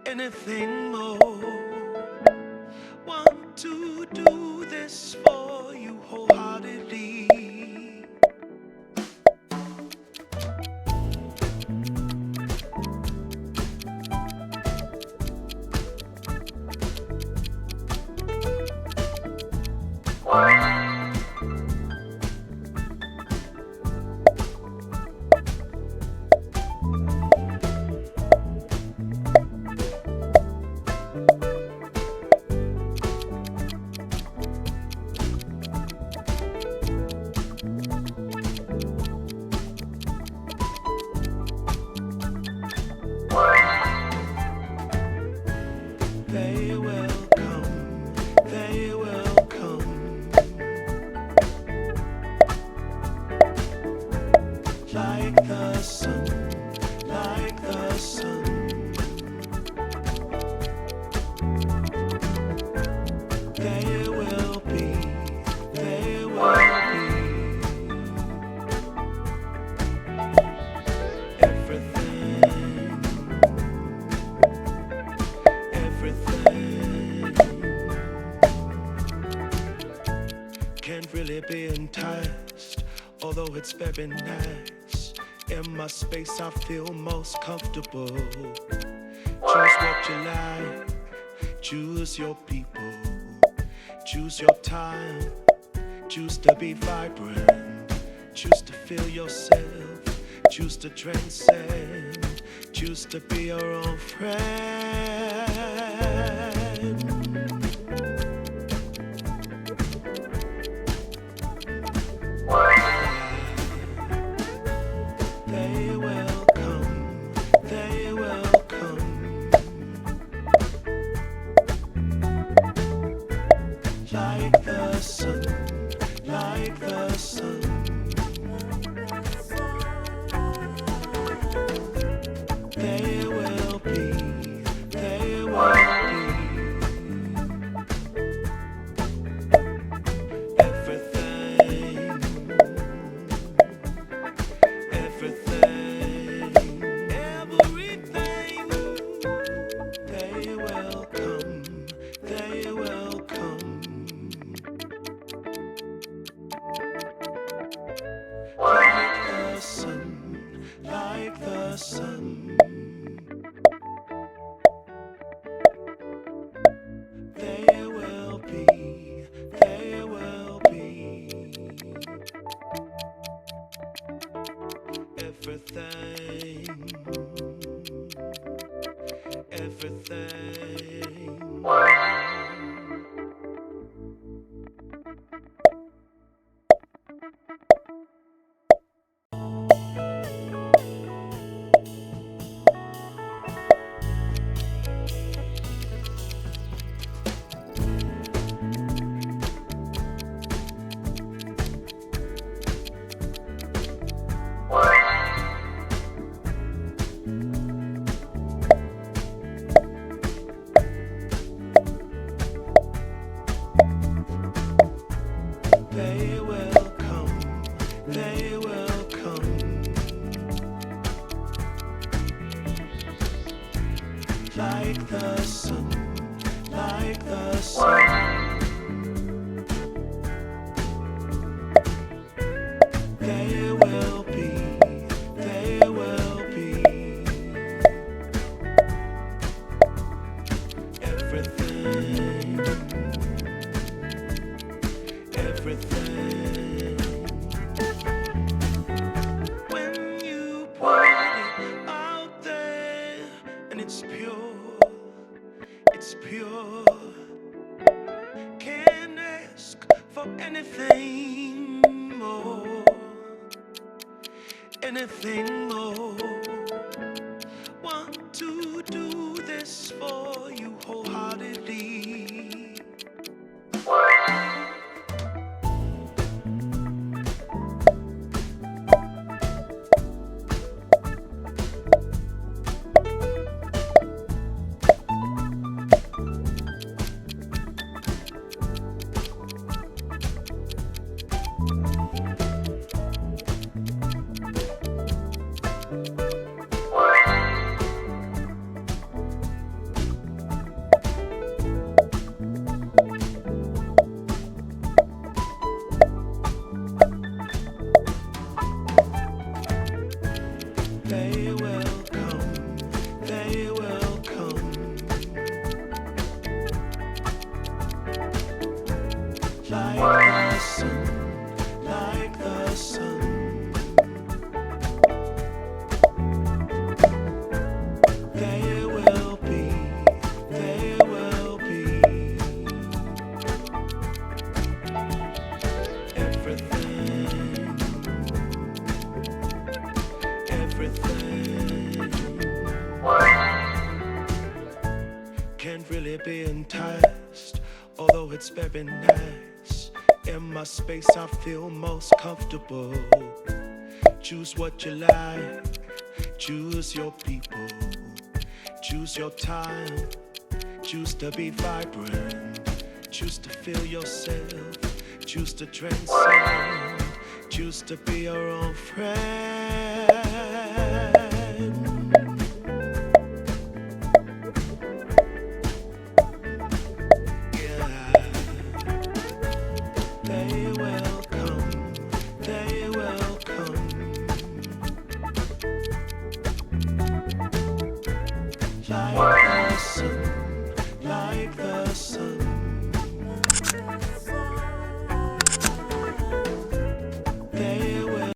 anything more. Want to do this for you wholeheartedly. They will come, they will come, like the sun, like the sun. They will be, they will be everything, everything. Can't really be enticed, although it's very nice. In my space I feel most comfortable. Choose what you like, choose your people, choose your time, choose to be vibrant, choose to feel yourself, choose to transcend, choose to be your own friend. They will come, they will come, like the sun, like the sun. They will be, they will be everything, everything, everything. They will come, they will come, like the sun, like the sun. They will be, they will be everything, everything. They will come, they will come, like the sun, like the sun. They will be, they will be everything, everything. When you put it out there and it's pure, it's pure. Can't ask for anything more, anything more. Want to do this for you wholeheartedly. can't really be enticed, although it's very nice. In my space, I feel most comfortable. Choose what you like, choose your people, choose your time, choose to be vibrant, choose to feel yourself, choose to transcend, choose to be your own friend.